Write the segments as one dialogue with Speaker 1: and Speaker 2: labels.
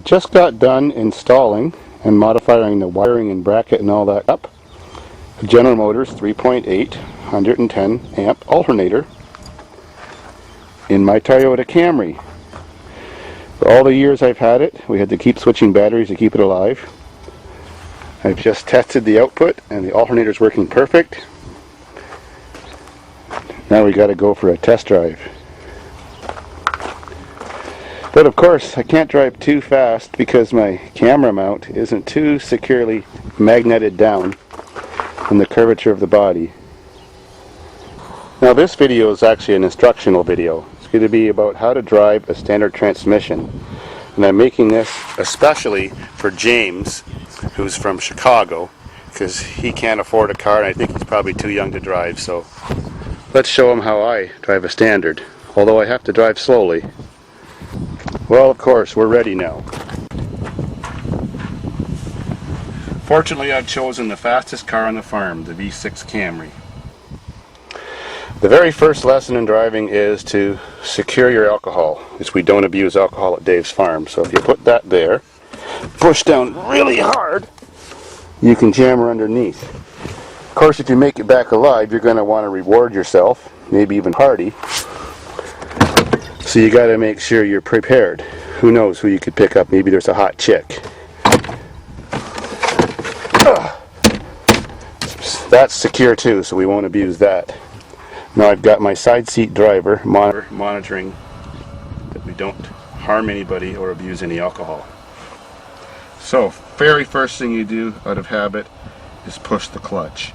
Speaker 1: just got done installing and modifying the wiring and bracket and all that up. General Motors 3.8 110 amp alternator in my Toyota Camry. For all the years I've had it, we had to keep switching batteries to keep it alive. I've just tested the output and the alternator's working perfect. Now we got to go for a test drive. But of course I can't drive too fast because my camera mount isn't too securely magneted down from the curvature of the body. Now this video is actually an instructional video. It's going to be about how to drive a standard transmission. And I'm making this especially for James, who's from Chicago, because he can't afford a car and I think he's probably too young to drive. So let's show him how I drive a standard, although I have to drive slowly. Well, of course, we're ready now. Fortunately, I've chosen the fastest car on the farm, the V6 Camry. The very first lesson in driving is to secure your alcohol, because we don't abuse alcohol at Davidsfarm. So if you put that there, push down really hard, you can jam her underneath. Of course, if you make it back alive, you're going to want to reward yourself, maybe even party. So you got to make sure you're prepared. Who knows who you could pick up? Maybe there's a hot chick. That's secure too, so we won't abuse that. Now I've got my side seat driver monitoring that we don't harm anybody or abuse any alcohol. So, very first thing you do out of habit is push the clutch.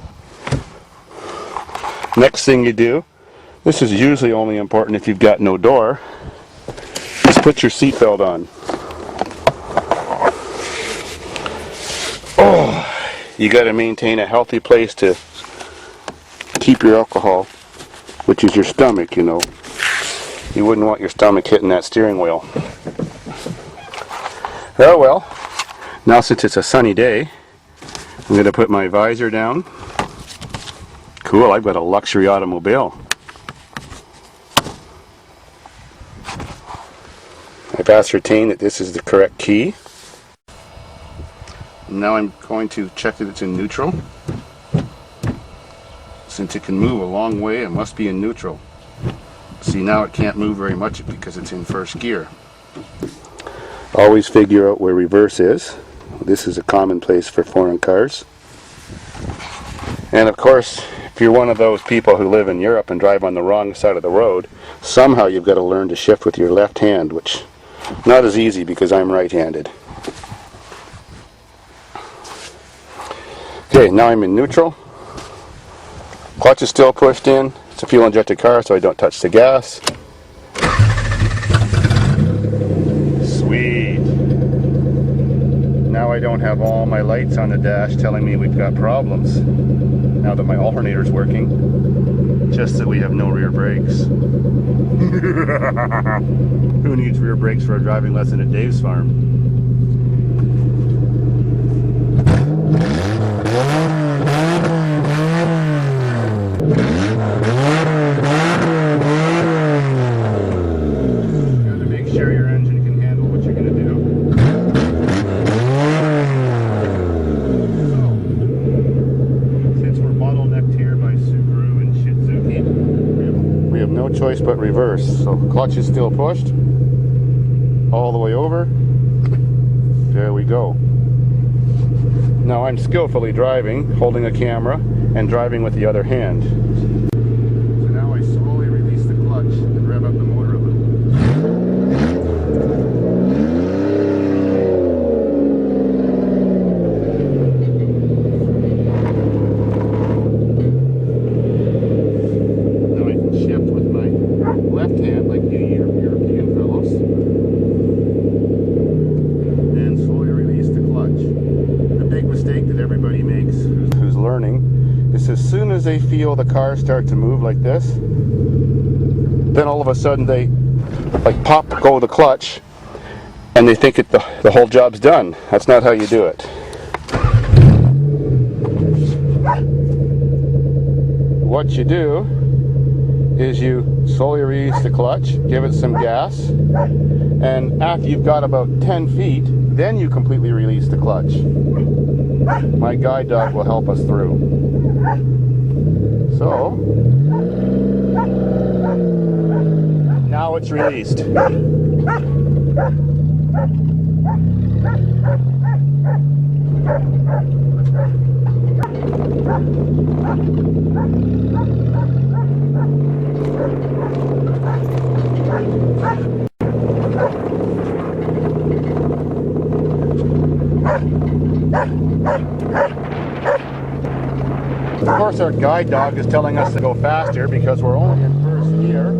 Speaker 1: Next thing you do, this is usually only important if you've got no door, is put your seatbelt on. Oh, you got to maintain a healthy place to keep your alcohol, which is your stomach, you know. You wouldn't want your stomach hitting that steering wheel. Oh well, now since it's a sunny day, I'm going to put my visor down. Cool, I've got a luxury automobile. I've ascertained that this is the correct key. Now I'm going to check that it's in neutral. Since it can move a long way, it must be in neutral. See, now it can't move very much because it's in first gear. Always figure out where reverse is. This is a commonplace for foreign cars. And of course, if you're one of those people who live in Europe and drive on the wrong side of the road, somehow you've got to learn to shift with your left hand, which not as easy because I'm right-handed. Okay, now I'm in neutral. Clutch is still pushed in. It's a fuel-injected car, so I don't touch the gas. Sweet. Now I don't have all my lights on the dash telling me we've got problems. Now that my alternator's working, just that we have no rear brakes. Who needs rear brakes for a driving lesson at Davidsfarm? Gotta make sure your engine can handle what you're gonna do. So, since we're bottlenecked here by Subaru and Shizuki, we have no choice but reverse. So clutch is still pushed all the way over. There we go. Now I'm skillfully driving, holding a camera, and driving with the other hand. So now I slowly release the clutch and rev up the motor a little. Now I can shift with my left hand like you European fellows. And slowly release the clutch. The big mistake that everybody makes who's learning is as soon as they feel the car start to move like this, then all of a sudden they like pop go the clutch and they think the whole job's done. That's not how you do it. What you do is you slowly release the clutch, give it some gas, and after you've got about 10 feet, then you completely release the clutch. My guide dog will help us through. So, now it's released. Of course, our guide dog is telling us to go faster because we're only in first gear.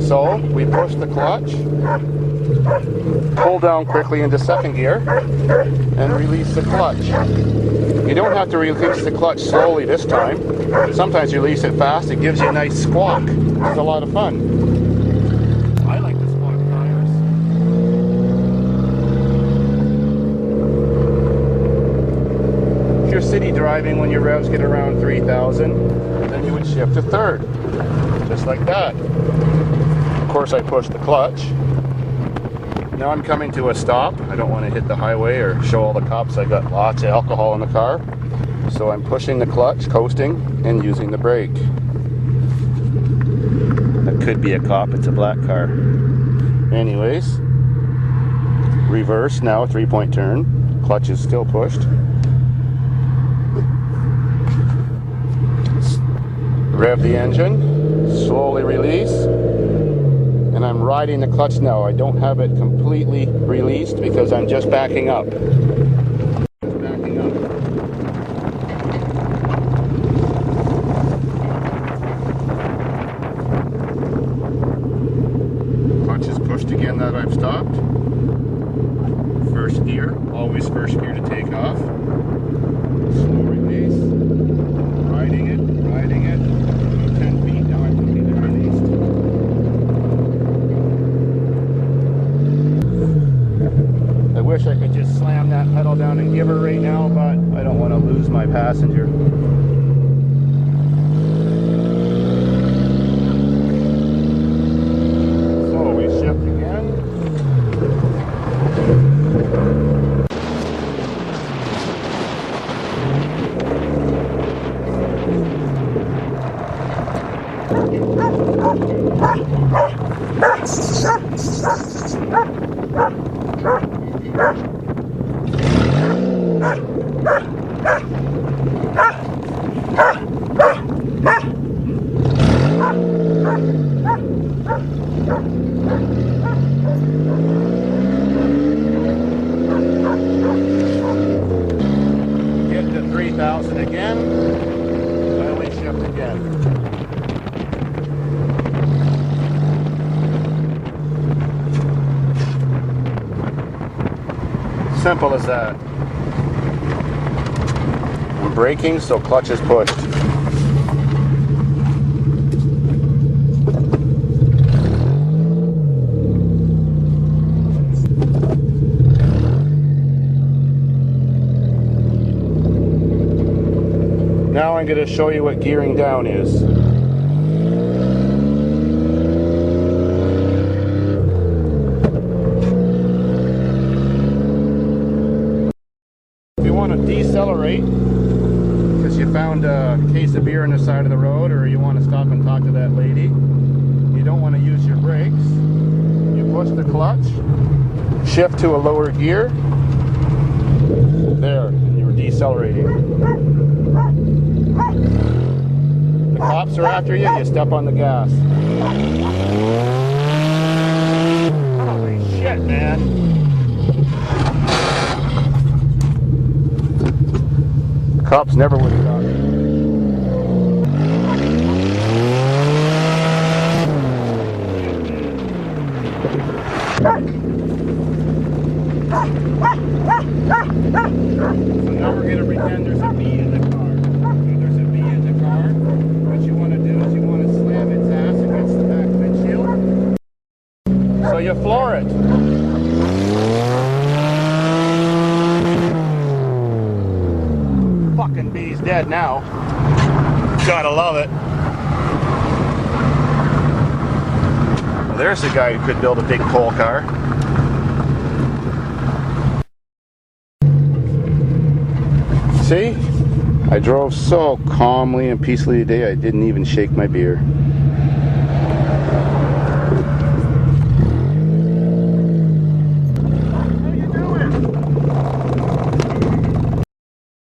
Speaker 1: So we push the clutch, pull down quickly into second gear, and release the clutch. You don't have to release the clutch slowly this time. Sometimes you release it fast, it gives you a nice squawk. It's a lot of fun. I like the squawk tires. If you're city driving, when your revs get around 3,000, then you would shift to third, just like that. Of course, I push the clutch. Now I'm coming to a stop. I don't want to hit the highway or show all the cops I got lots of alcohol in the car. So I'm pushing the clutch, coasting, and using the brake. That could be a cop, it's a black car. Anyways, reverse now, 3-point turn. Clutch is still pushed. Rev the engine, slowly release. And I'm riding the clutch now. I don't have it completely released because I'm just backing up. Clutch is pushed again that I've stopped. First gear, always first gear to take off. Slow release. Riding it. 10 feet, now I'm completely released. I wish I could just slam that pedal down and give her right now, but I don't want to lose my passenger. So we shift again. Get to 3,000 again. Finally shift again. Simple as that. I'm braking, so clutch is pushed. Now I'm going to show you what gearing down is. If you want to decelerate, because you found a case of beer on the side of the road, or you want to stop and talk to that lady, you don't want to use your brakes, you push the clutch, shift to a lower gear, there, and you're decelerating. The cops are after you, you step on the gas. Holy shit, man. The cops never would have got me. So now we're going to pretend there's a bee in the car. There's a bee in the car. What you want to do is you want to slam its ass against the back windshield. So you floor it. Fucking bee's dead now. Gotta love it. There's a guy who could build a big coal car. See? I drove so calmly and peacefully today I didn't even shake my beer. How you doing?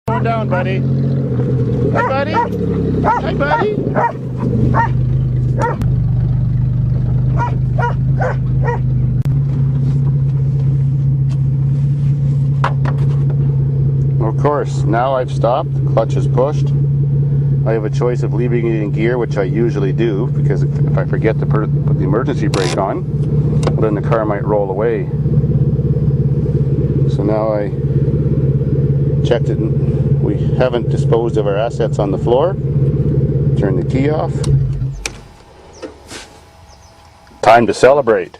Speaker 1: Going down, buddy. Hi, buddy. Hi, buddy. Of course, now I've stopped, the clutch is pushed. I have a choice of leaving it in gear, which I usually do, because if I forget to put the emergency brake on, well, then the car might roll away. So now I checked it, and we haven't disposed of our assets on the floor. Turn the key off. Time to celebrate.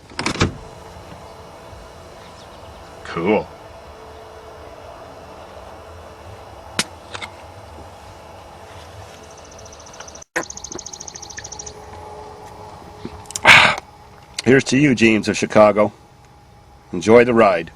Speaker 1: Cool. Here's to you, James of Chicago. Enjoy the ride.